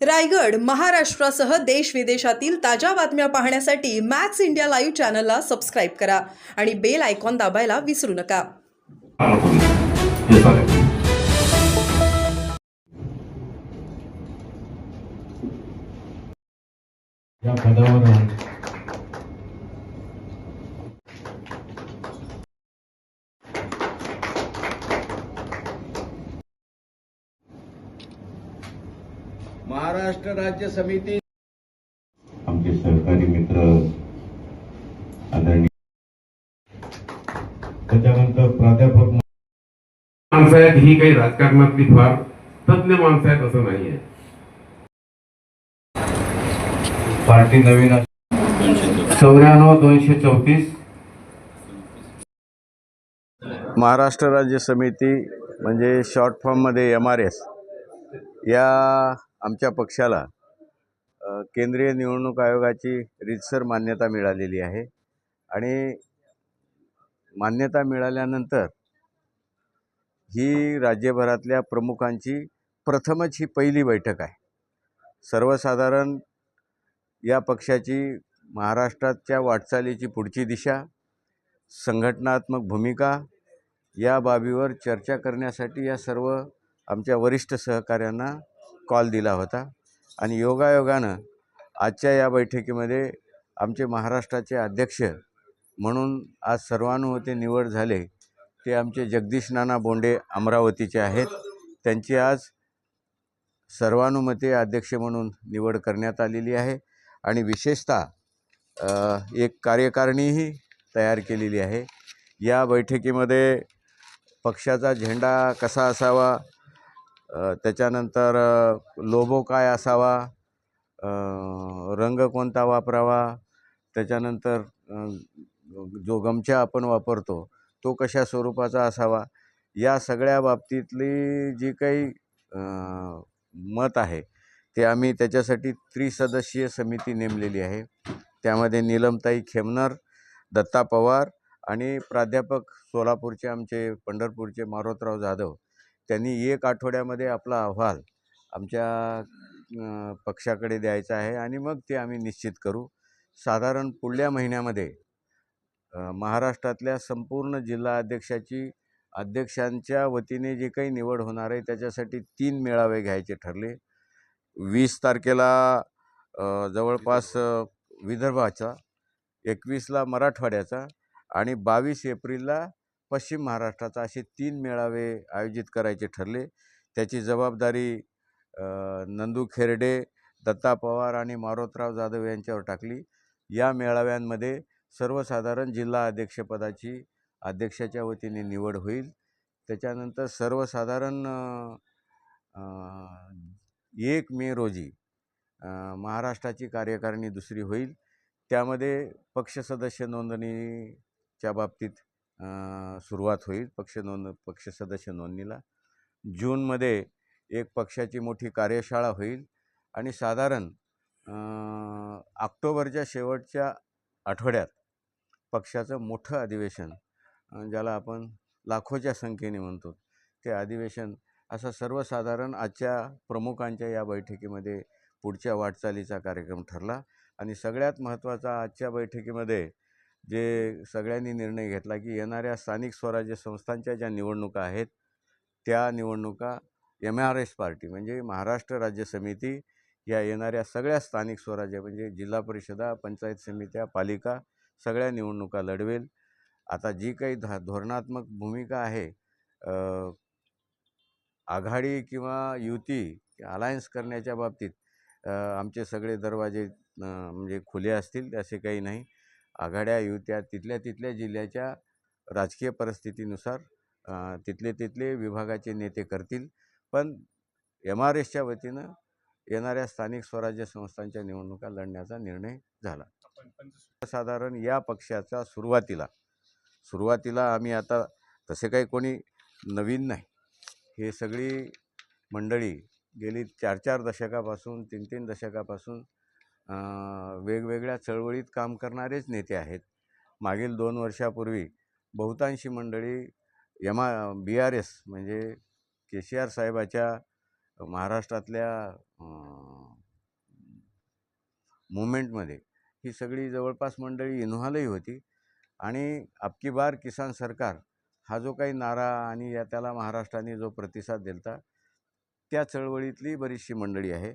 रायगड, महाराष्ट्रासह देश विदेशातील ताज्या बातम्या पाहण्यासाठी मॅक्स इंडिया लाईव्ह चॅनलला सबस्क्राईब करा आणि बेल आयकॉन दाबायला विसरू नका. या पदावर महाराष्ट्र राज्य समिती आमचे सहकारी मित्र आदरणीय त्याच्यानंतर प्राध्यापक माणसं आहेत, ही काही राजकारणातली फार तज्ञ माणसं आहेत असं नाहीये. पार्टी नवीन 94-234 महाराष्ट्र राज्य समिती म्हणजे शॉर्ट फॉर्ममध्ये MRS या आमच्या पक्षाला केंद्रीय निवडणूक आयोगाची रीतसर मान्यता मिळालेली आहे आणि मान्यता मिळाल्यानंतर ही राज्यभरातल्या प्रमुखांची प्रथमच ही पहिली बैठक आहे. सर्वसाधारण या पक्षाची महाराष्ट्राच्या वाटचालीची पुढची दिशा, संघटनात्मक भूमिका या बाबीवर चर्चा करण्यासाठी या सर्व आमच्या वरिष्ठ सहकाऱ्यांना कॉल दिला होता आणि योगायोगानं आजच्या या बैठकीमध्ये आमचे महाराष्ट्राचे अध्यक्ष म्हणून आज सर्वानुमते निवड झाले ते आमचे जगदीश नाना बोंडे अमरावतीचे आहेत. त्यांची आज सर्वानुमते अध्यक्ष म्हणून निवड करण्यात आलेली आहे आणि विशेषतः एक कार्यकारिणीही तयार केलेली आहे. या बैठकीमध्ये पक्षाचा झेंडा कसा असावा, त्याच्यानंतर लोगो काय असावा, रंग कोणता वापरावा, त्याच्यानंतर जो गमछा आपण वापरतो तो कशा स्वरूपाचा असावा, या सगळ्या बाबतीतली जी काही मत आहे ते आम्ही त्याच्यासाठी त्रिसदस्यीय समिती नेमलेली आहे. त्यामध्ये नीलमताई खेमनर, दत्ता पवार आणि प्राध्यापक सोलापूरचे आमचे पंढरपूरचे मारोतराव जाधव त्यांनी 1 आठवड्यामध्ये आपला अहवाल आमच्या पक्षाकडे द्यायचा आहे आणि मग ते आम्ही निश्चित करू. साधारण पुढल्या महिन्यामध्ये महाराष्ट्रातल्या संपूर्ण जिल्हा अध्यक्षांच्या वतीने जे काही निवड होणार आहे त्याच्यासाठी 3 मेळावे घ्यायचे ठरले. 20 तारखेला जवळपास विदर्भाचा, 21ला मराठवाड्याचा आणि 22 एप्रिलला पश्चिम महाराष्ट्राचा असे 3 मेळावे आयोजित करायचे ठरले. त्याची जबाबदारी नंदू खेरडे, दत्ता पवार आणि मारोतराव जाधव यांच्यावर टाकली. या मेळाव्यांमध्ये सर्वसाधारण जिल्हा अध्यक्षपदाची अध्यक्षाच्या वतीने निवड होईल. त्याच्यानंतर सर्वसाधारण 1 मे रोजी महाराष्ट्राची कार्यकारिणी दुसरी होईल. त्यामध्ये पक्ष सदस्य नोंदणीच्या बाबतीत सुरुवात होईल. पक्ष सदस्य नोंदणीला जूनमध्ये एक पक्षाची मोठी कार्यशाळा होईल आणि साधारण ऑक्टोबरच्या शेवटच्या आठवड्यात पक्षाचं मोठं अधिवेशन, ज्याला आपण लाखोच्या संख्येने म्हणतो, ते अधिवेशन असा सर्वसाधारण आजच्या प्रमुखांच्या या बैठकीमध्ये पुढच्या वाटचालीचा कार्यक्रम ठरला. आणि सगळ्यात महत्त्वाचा आजच्या बैठकीमध्ये जे सगळ्यांनी निर्णय घेतला की येणाऱ्या स्थानिक स्वराज्य संस्थांच्या ज्या निवडणुका आहेत त्या निवडणुका MRS पार्टी म्हणजे महाराष्ट्र राज्य समिती या येणाऱ्या सगळ्या स्थानिक स्वराज्य म्हणजे जिल्हा परिषदा, पंचायत समित्या, पालिका सगळ्या निवडणुका लढवेल. आता जी काही धोरणात्मक भूमिका आहे, आघाडी किंवा युती अलायन्स करण्याच्या बाबतीत आमचे सगळे दरवाजे म्हणजे खुले असतील असे काही नाही. आघाड्या युत्या तिथल्या जिल्ह्याच्या राजकीय परिस्थितीनुसार तिथले विभागाचे नेते करतील. पण MRSच्या वतीनं येणाऱ्या स्थानिक स्वराज्य संस्थांच्या निवडणुका लढण्याचा निर्णय झाला. साधारण या पक्षाचा सुरुवातीला आम्ही आता तसे काही कोणी नवीन नाही, हे सगळी मंडळी गेली 4-4 दशकापासून 3-3 दशकापासून वेगवेगळ्या चळवळीत काम करणारेच नेते आहेत. मागील 2 वर्षापूर्वी बहुतांशी मंडळी BRS म्हणजे KCR साहेबाच्या महाराष्ट्रातल्या मुवमेंटमध्ये ही सगळी जवळपास मंडळी इन्व्हॉल्वही होती आणि अबकी बार किसान सरकार हा जो काही नारा आणि त्याला महाराष्ट्राने जो प्रतिसाद दिला त्या चळवळीतली बरीचशी मंडळी आहे.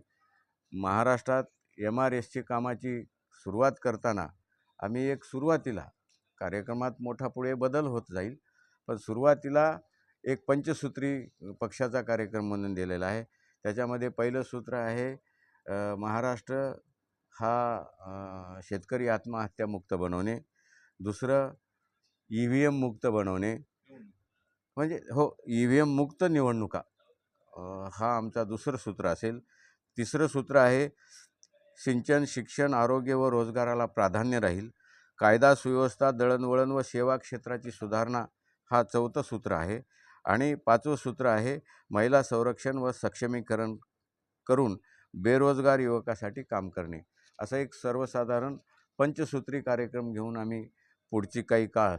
महाराष्ट्रात MRSची कामाची सुरुवात करताना आम्ही एक सुरुवातीला कार्यक्रमात मोठा पुढे बदल होत जाईल, पण सुरुवातीला एक पंचसूत्री पक्षाचा कार्यक्रम म्हणून दिलेला आहे. त्याच्यामध्ये पहिलं सूत्र आहे महाराष्ट्र हा शेतकरी आत्महत्यामुक्त बनवणे. दुसरं EVM मुक्त बनवणे, म्हणजे EVM मुक्त निवडणुका हा आमचा दुसरं सूत्र असेल. तिसरं सूत्र आहे सिंचन, शिक्षण, आरोग्य व रोजगाराला प्राधान्य राहील. कायदा सुव्यवस्था, दळणवळण व सेवा क्षेत्राची सुधारणा हा चौथं सूत्र आहे. आणि पाचवं सूत्र आहे महिला संरक्षण व सक्षमीकरण करून बेरोजगार युवकासाठी काम करणे. असं एक सर्वसाधारण पंचसूत्री कार्यक्रम घेऊन आम्ही पुढची काही काळ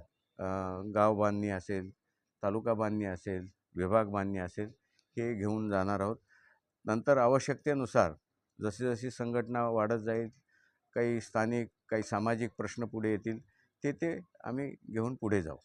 गाव बांधणी असेल, तालुका बांधणी असेल, विभाग बांधणी असेल हे घेऊन जाणार आहोत. नंतर आवश्यकतेनुसार जशी जशी संघटना वाढत जाईल, काही स्थानिक काही सामाजिक प्रश्न पुढे येतील ते आम्ही घेऊन पुढे जाऊ.